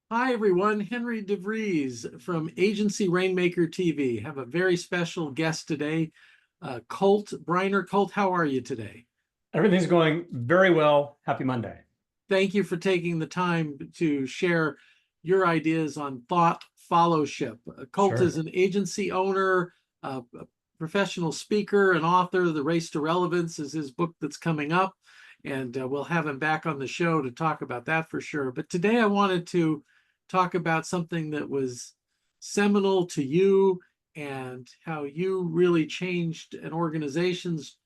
Hi, everyone. Henry DeVries from Agency Rainmaker TV. Have a very special guest today, Colt Briner. Colt, how are you today? Everything's going very well. Happy Monday. Thank you for taking the time to share your ideas on thought fellowship. Colt is Sure. an agency owner, a professional speaker, and author. The Race to Relevance is his book that's coming up, and we'll have him back on the show to talk about that for sure. But today I wanted to talk about something that was seminal to you and how you really changed an organization's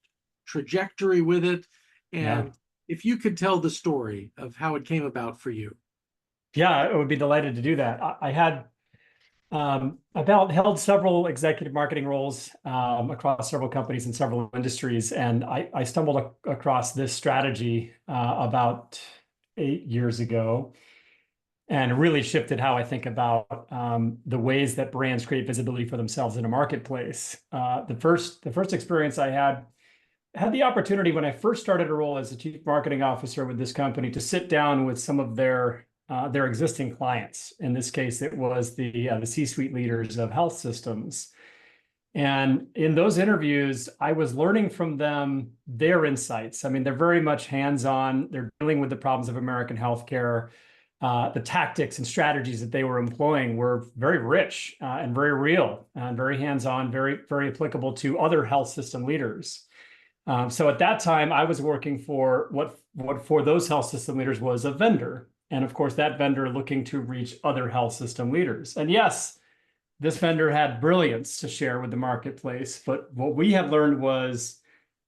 trajectory with it. Yeah. And if you could tell the story of how it came about for you. Yeah, I would be delighted to do that. I had about held several executive marketing roles across several companies in several industries, and I stumbled across this strategy about 8 years ago, and really shifted how I think about the ways that brands create visibility for themselves in a marketplace. The first experience I had the opportunity when I first started a role as a chief marketing officer with this company to sit down with some of their existing clients. In this case, it was the C-suite leaders of health systems. And in those interviews, I was learning from them their insights. I mean, they're very much hands-on. They're dealing with the problems of American healthcare. The tactics and strategies that they were employing were very rich and very real and very hands-on, very, very applicable to other health system leaders. So at that time, I was working for what for those health system leaders was a vendor. And of course, that vendor looking to reach other health system leaders. And yes, this vendor had brilliance to share with the marketplace. But what we had learned was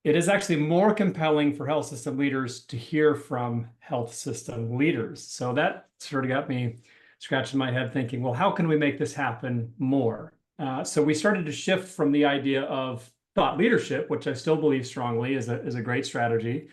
it is actually more compelling for health system leaders to hear from health system leaders. So that sort of got me scratching my head thinking, well, how can we make this happen more? So we started to shift from the idea of thought leadership, which I still believe strongly is a great strategy.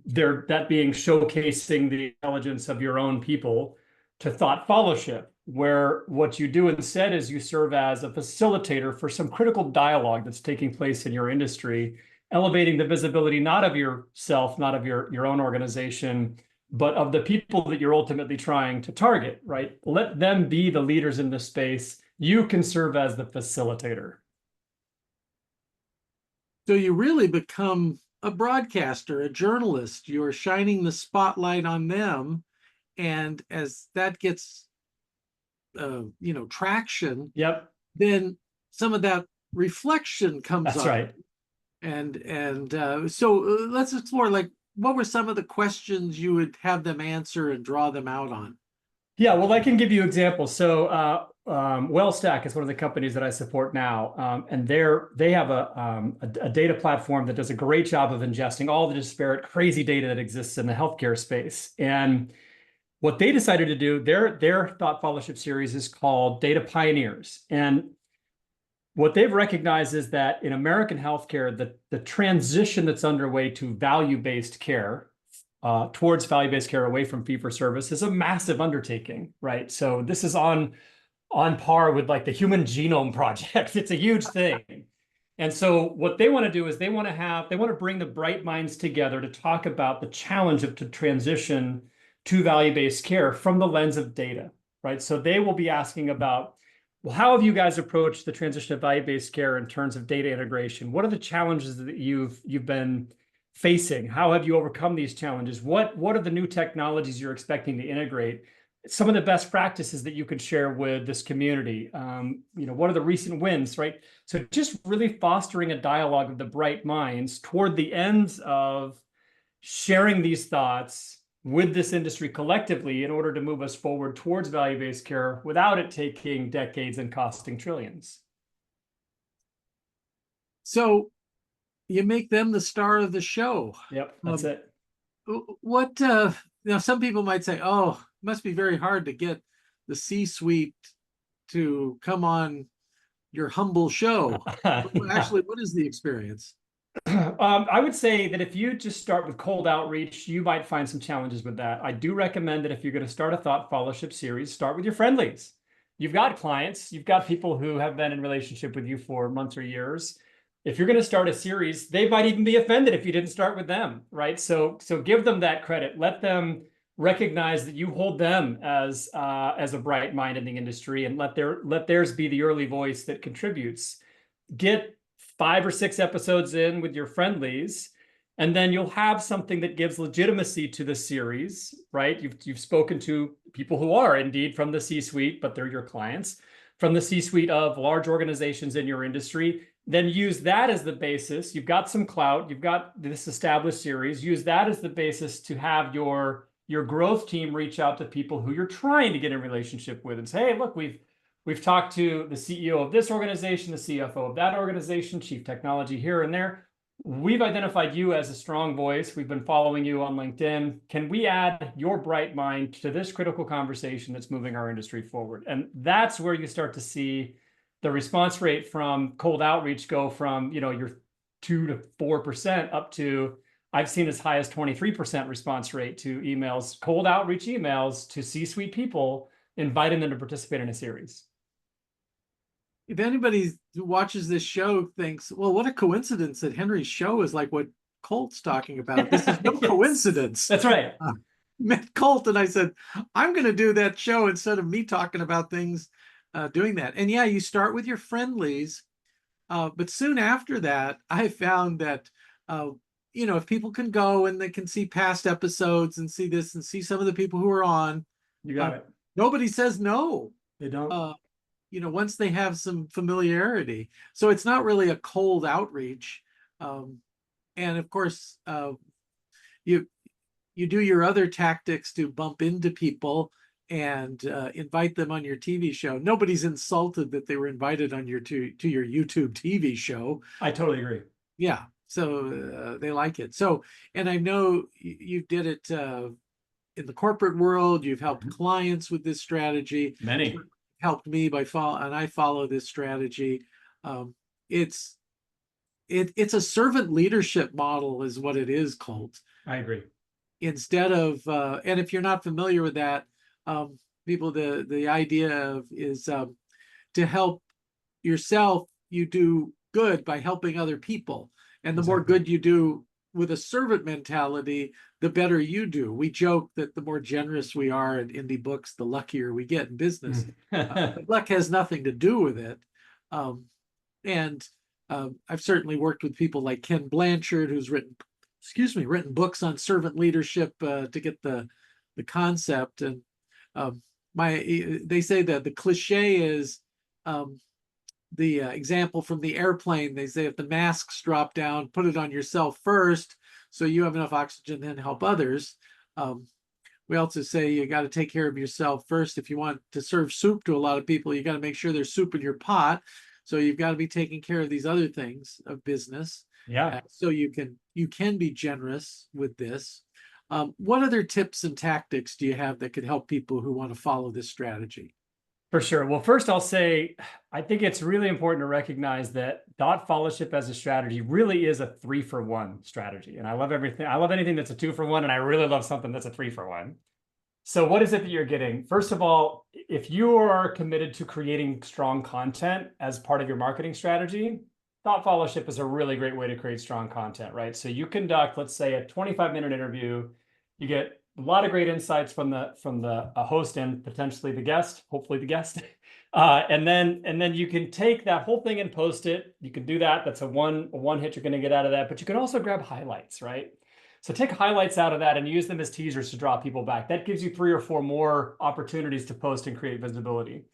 That being showcasing the intelligence of your own people, to thought fellowship, where what you do instead is you serve as a facilitator for some critical dialogue that's taking place in your industry, elevating the visibility not of yourself, not of your own organization, but of the people that you're ultimately trying to target, right? Let them be the leaders in this space. You can serve as the facilitator. So you really become a broadcaster, a journalist. You're shining the spotlight on them. And as that gets, traction, Yep, then some of that reflection comes that's up. right. So let's explore, like, what were some of the questions you would have them answer and draw them out on? Yeah, well, I can give you examples. So, WellStack is one of the companies that I support now, and they have a data platform that does a great job of ingesting all the disparate, crazy data that exists in the healthcare space. And what they decided to do, their thought fellowship series is called Data Pioneers. And what they've recognized is that in American healthcare, the transition that's underway to value-based care, towards value-based care away from fee-for-service is a massive undertaking, right? So this is on par with like the Human Genome Project. It's a huge thing. And so what they want to do is they want to bring the bright minds together to talk about the challenge of to transition to value-based care from the lens of data, right? So they will be asking about, well, how have you guys approached the transition of value-based care in terms of data integration? What are the challenges that you've been facing? How have you overcome these challenges? What are the new technologies you're expecting to integrate? Some of the best practices that you could share with this community. What are the recent wins, right? So just really fostering a dialogue of the bright minds toward the ends of sharing these thoughts with this industry collectively in order to move us forward towards value-based care without it taking decades and costing trillions. So you make them the star of the show. Yep, that's Um, it. what some people might say, oh, it must be very hard to get the C-suite to come on your humble show. Yeah. Actually, what is the experience? I would say that if you just start with cold outreach, you might find some challenges with that. I do recommend that if you're going to start a thought fellowship series, start with your friendlies. You've got clients, you've got people who have been in relationship with you for months or years. If you're going to start a series, they might even be offended if you didn't start with them, right? So give them that credit. Let them recognize that you hold them as a bright mind in the industry, and let theirs be the early voice that contributes. Get 5 or 6 episodes in with your friendlies, and then you'll have something that gives legitimacy to the series, right? You've spoken to people who are indeed from the C-suite, but they're your clients, from the C-suite of large organizations in your industry. Then use that as the basis. You've got some clout, you've got this established series. Use that as the basis to have your growth team reach out to people who you're trying to get in relationship with and say, hey, look, we've talked to the CEO of this organization, the CFO of that organization, chief technology here and there. We've identified you as a strong voice. We've been following you on LinkedIn. Can we add your bright mind to this critical conversation that's moving our industry forward? And that's where you start to see the response rate from cold outreach go from, your 2 to 4% up to, I've seen as high as 23% response rate to emails, cold outreach emails to C-suite people, inviting them to participate in a series. If anybody who watches this show thinks, well, what a coincidence that Henry's show is like what Colt's talking about. This is no Yes. coincidence. That's right. Met Colt and I said, I'm going to do that show instead of me talking about things, doing that. And yeah, you start with your friendlies. But soon after that, I found that, if people can go and they can see past episodes and see this and see some of the people who are on, You got it. nobody says no. They don't. Once they have some familiarity. So it's not really a cold outreach. And of course, you do your other tactics to bump into people and invite them on your TV show. Nobody's insulted that they were invited on to your YouTube TV show. I totally agree. Yeah, so they like it. So, and I know you did it in the corporate world. You've helped clients with this strategy. Many. Helped me by and I follow this strategy. It's a servant leadership model is what it is, Colt. I agree. Instead of and if you're not familiar with that, people, the idea is to help yourself, you do good by helping other people, and the more good you do with a servant mentality, the better you do. We joke that the more generous we are in indie books, the luckier we get in business. Luck has nothing to do with it. And I've certainly worked with people like Ken Blanchard, who's written books on servant leadership to get the concept. And they say that the cliche is the example from the airplane. They say if the masks drop down, put it on yourself first so you have enough oxygen, then help others. We also say you got to take care of yourself first. If you want to serve soup to a lot of people, you got to make sure there's soup in your pot. So you've got to be taking care of these other things of business. Yeah. So you can be generous with this. What other tips and tactics do you have that could help people who want to follow this strategy? For sure. Well, first I'll say, I think it's really important to recognize that thought followership as a strategy really is a 3-for-1 strategy. And I love everything. I love anything that's a 2-for-1, and I really love something that's a 3-for-1. So what is it that you're getting? First of all, if you are committed to creating strong content as part of your marketing strategy, thought followership is a really great way to create strong content, right? So you conduct, let's say, a 25-minute interview. You get a lot of great insights from the host and potentially the guest, hopefully the guest. And then you can take that whole thing and post it. You can do that. That's a one hit you're going to get out of that. But you can also grab highlights, right? So take highlights out of that and use them as teasers to draw people back. That gives you 3 or 4 more opportunities to post and create visibility.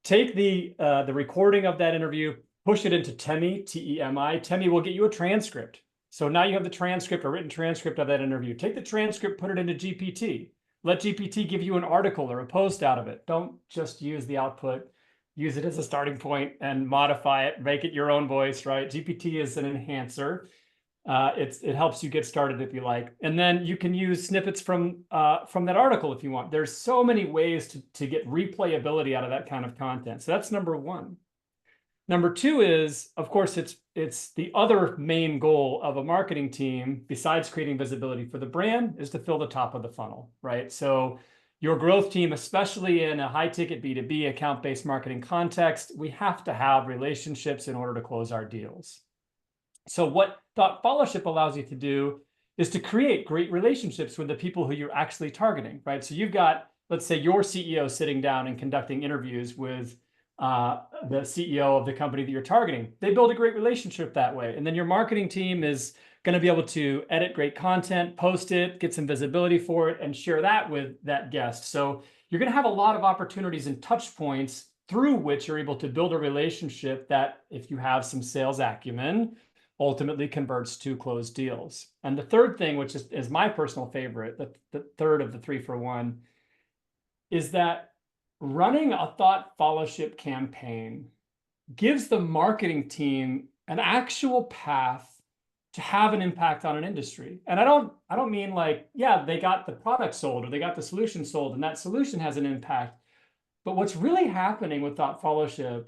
Take the recording of that interview, push it into Temi, T-E-M-I. Temi will get you a transcript. So now you have the transcript, a written transcript of that interview. Take the transcript, put it into GPT. Let GPT give you an article or a post out of it. Don't just use the output. Use it as a starting point and modify it, make it your own voice, right? GPT is an enhancer. It helps you get started if you like. And then you can use snippets from that article if you want. There's so many ways to get replayability out of that kind of content. So that's number 1. Number 2 is, of course, it's the other main goal of a marketing team, besides creating visibility for the brand, is to fill the top of the funnel, right? So your growth team, especially in a high-ticket B2B account-based marketing context, we have to have relationships in order to close our deals. So what thought followership allows you to do is to create great relationships with the people who you're actually targeting, right? So you've got, let's say, your CEO sitting down and conducting interviews with the CEO of the company that you're targeting. They build a great relationship that way. And then your marketing team is going to be able to edit great content, post it, get some visibility for it, and share that with that guest. So you're going to have a lot of opportunities and touch points through which you're able to build a relationship that, if you have some sales acumen, ultimately converts to closed deals. And the third thing, which is my personal favorite, the third of the 3-for-1, is that running a thought followership campaign gives the marketing team an actual path to have an impact on an industry. And I don't mean like, yeah, they got the product sold or they got the solution sold and that solution has an impact. But what's really happening with thought followership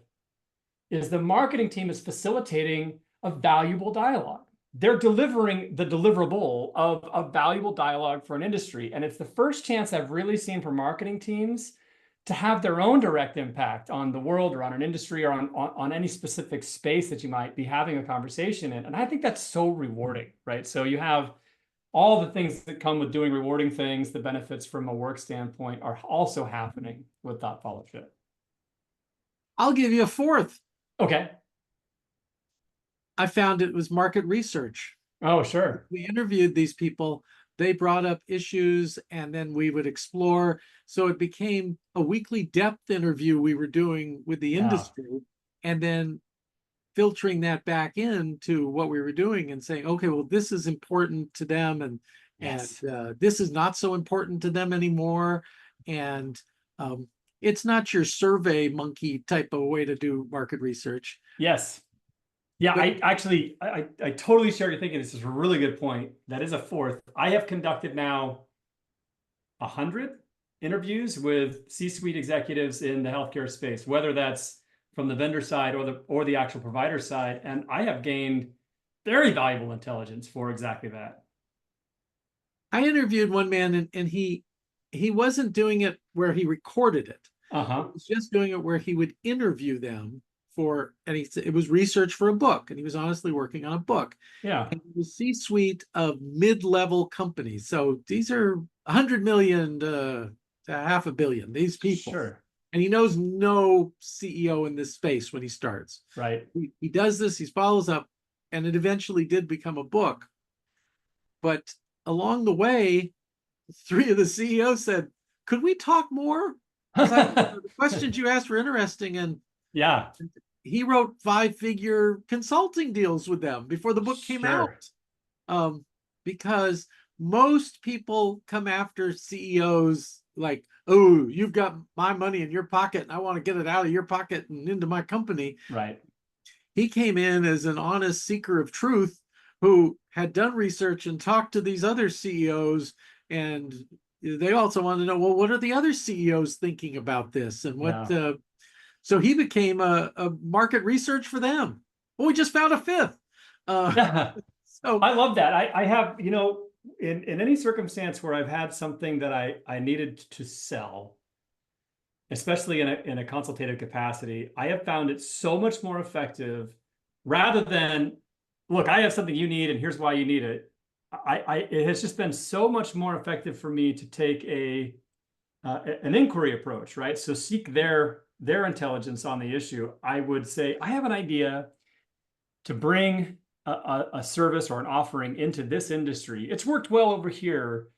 is the marketing team is facilitating a valuable dialogue. They're delivering the deliverable of a valuable dialogue for an industry. And it's the first chance I've really seen for marketing teams to have their own direct impact on the world or on an industry or on any specific space that you might be having a conversation in. And I think that's so rewarding, right? So you have all the things that come with doing rewarding things, the benefits from a work standpoint are also happening with thought followership. I'll give you a fourth. Okay. I found it was market research. Oh, sure. We interviewed these people. They brought up issues and then we would explore. So it became a weekly depth interview we were doing with the industry and then filtering that back into what we were doing and saying, okay, well, this is important to them and this is not so important to them anymore. And it's not your survey monkey type of way to do market research. Yes. Yeah, I totally share your thinking. This is a really good point. That is a fourth. I have conducted now 100 interviews with C-suite executives in the healthcare space, whether that's from the vendor side or the actual provider side, and I have gained very valuable intelligence for exactly that. I interviewed one man, and he wasn't doing it where he recorded it. He was just doing it where he would interview them and it was research for a book, and he was honestly working on a book. Yeah. And it was C-suite of mid-level companies. So these are 100 million to $500 million, these people. Sure. And he knows no CEO in this space when he starts. Right. He does this, he follows up, and it eventually did become a book. But along the way, 3 of the CEOs said, could we talk more? The questions you asked were interesting. And yeah, he wrote 5-figure consulting deals with them before the book came out. Because most people come after CEOs like, oh, you've got my money in your pocket and I want to get it out of your pocket and into my company. Right. He came in as an honest seeker of truth who had done research and talked to these other CEOs, and they also wanted to know, well, what are the other CEOs thinking about this? And what so he became a market research for them. Well, we just found a 5th. So I love that. I have, in any circumstance where I've had something that I needed to sell, especially in a consultative capacity, I have found it so much more effective rather than, look, I have something you need and here's why you need it. It has just been so much more effective for me to take an inquiry approach, right? So seek their intelligence on the issue. I would say, I have an idea to bring a service or an offering into this industry. It's worked well over here,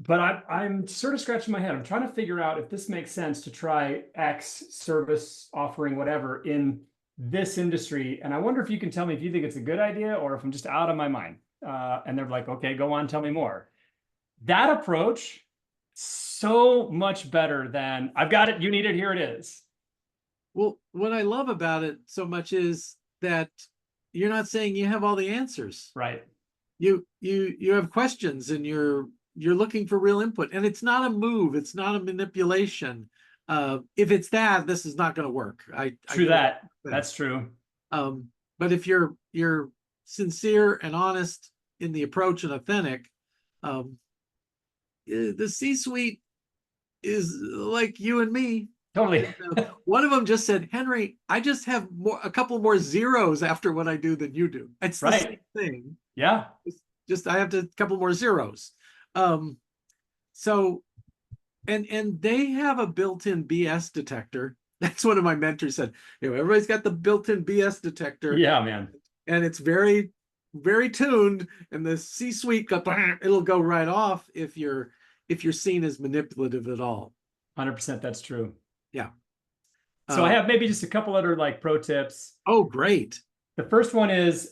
but I'm sort of scratching my head. I'm trying to figure out if this makes sense to try X service offering, whatever, in this industry. And I wonder if you can tell me if you think it's a good idea or if I'm just out of my mind. And they're like, okay, go on, tell me more. That approach, so much better than I've got it, you need it, here it is. Well, what I love about it so much is that you're not saying you have all the answers. Right. You have questions and you're looking for real input, and it's not a move, it's not a manipulation. If it's that, this is not going to work. That's true. But if you're sincere and honest in the approach and authentic, the C-suite is like you and me. Totally. One of them just said, Henry, I just have a couple more zeros after what I do than you do. It's the same thing. Yeah. just I have to a couple more zeros. So and they have a built-in BS detector. That's one of my mentors said. Everybody's got the built-in BS detector. Yeah, man. And it's very, very tuned. And the C-suite it'll go right off if you're seen as manipulative at all. 100% that's true. Yeah. So I have maybe just a couple other like pro tips. Oh, great. The first one is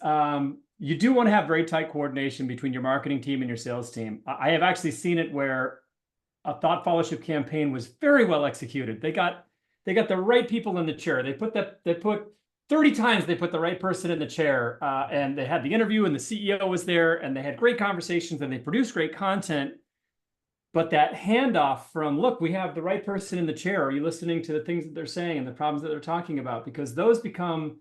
you do want to have very tight coordination between your marketing team and your sales team. I have actually seen it where a thought followership campaign was very well executed. They got the right people in the chair. They put 30 times they put the right person in the chair, and they had the interview, and the CEO was there, and they had great conversations, and they produced great content. But that handoff from, look, we have the right person in the chair. Are you listening to the things that they're saying and the problems that they're talking about? Because those become,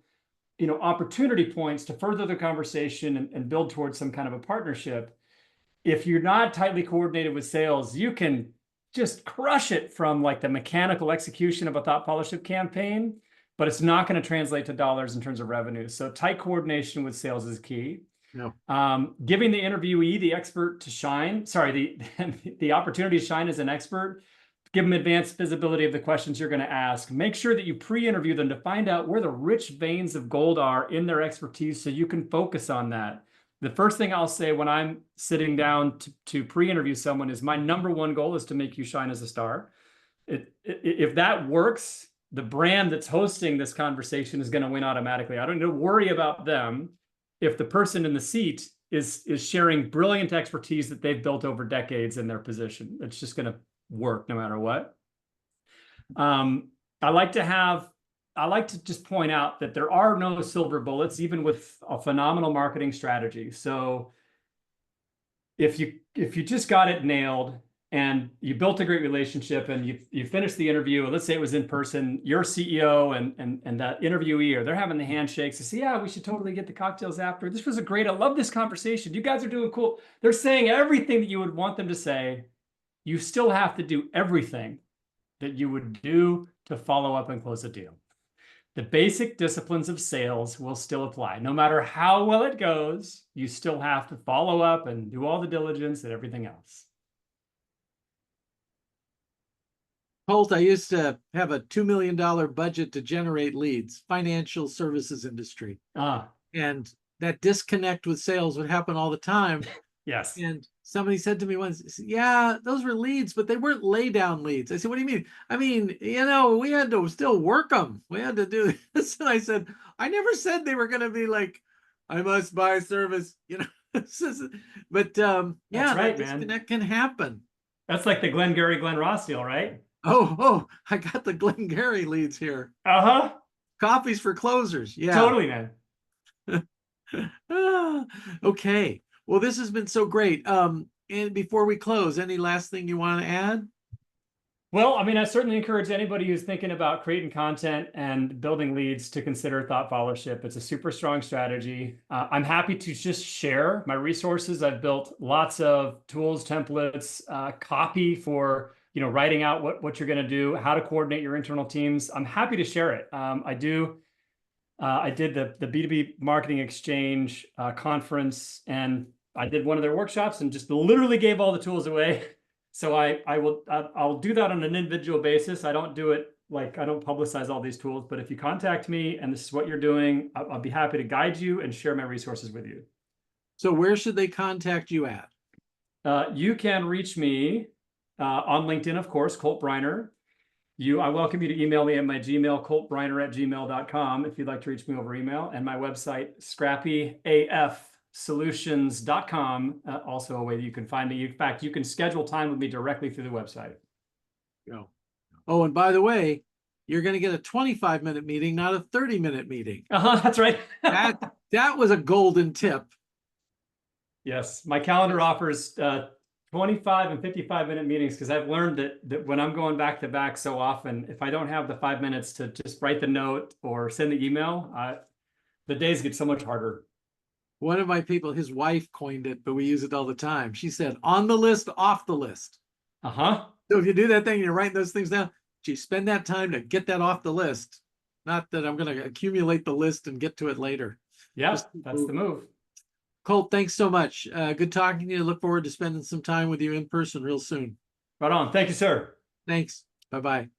opportunity points to further the conversation and build towards some kind of a partnership. If you're not tightly coordinated with sales, you can just crush it from like the mechanical execution of a thought followership campaign, but it's not going to translate to dollars in terms of revenue. So tight coordination with sales is key. No. Giving the interviewee the expert to shine, the opportunity to shine as an expert, give them advanced visibility of the questions you're going to ask. Make sure that you pre-interview them to find out where the rich veins of gold are in their expertise so you can focus on that. The first thing I'll say when I'm sitting down to pre-interview someone is my number one goal is to make you shine as a star. If that works, the brand that's hosting this conversation is going to win automatically. I don't need to worry about them if the person in the seat is sharing brilliant expertise that they've built over decades in their position. It's just going to work no matter what. I like to just point out that there are no silver bullets, even with a phenomenal marketing strategy. So if you just got it nailed and you built a great relationship and you finished the interview, let's say it was in person, your CEO and that interviewee, or they're having the handshakes. They say, yeah, we should totally get the cocktails after. This was I love this conversation. You guys are doing cool. They're saying everything that you would want them to say. You still have to do everything that you would do to follow up and close a deal. The basic disciplines of sales will still apply. No matter how well it goes, you still have to follow up and do all the diligence and everything else. Colt, I used to have a $2 million budget to generate leads, financial services industry. And that disconnect with sales would happen all the time. Yes. And somebody said to me once, yeah, those were leads, but they weren't lay down leads. I said, what do you mean? I mean, we had to still work them. We had to do this. And I said, I never said they were going to be like, I must buy service, but yeah, right, that disconnect can happen. That's like the Glengarry Glen Ross deal, right? Oh, I got the Glengarry leads here. Coffees for closers. Yeah. Totally, man. Okay. Well, this has been so great. And before we close, any last thing you want to add? Well, I mean, I certainly encourage anybody who's thinking about creating content and building leads to consider thought followership. It's a super strong strategy. I'm happy to just share my resources. I've built lots of tools, templates, copy for writing out what you're going to do, how to coordinate your internal teams. I'm happy to share it. I did the B2B Marketing Exchange conference, and I did one of their workshops and just literally gave all the tools away. So I'll do that on an individual basis. I don't do it I don't publicize all these tools, but if you contact me and this is what you're doing, I'll be happy to guide you and share my resources with you. So where should they contact you at? You can reach me on LinkedIn, of course, Colt Briner. I welcome you to email me at my Gmail, coltbriner@gmail.com, if you'd like to reach me over email, and my website, scrappyafsolutions.com, also a way that you can find me. In fact, you can schedule time with me directly through the website. Oh, and by the way, you're going to get a 25-minute meeting, not a 30-minute meeting. That's right. that was a golden tip. Yes, my calendar offers 25 and 55-minute meetings because I've learned that when I'm going back to back so often, if I don't have the 5 minutes to just write the note or send the email, the days get so much harder. One of my people, his wife coined it, but we use it all the time. She said, on the list, off the list. So if you do that thing and you're writing those things down, you spend that time to get that off the list. Not that I'm going to accumulate the list and get to it later. Yeah, that's the move. Colt, thanks so much. Good talking to you. Look forward to spending some time with you in person real soon. Right on. Thank you, sir. Thanks. Bye-bye.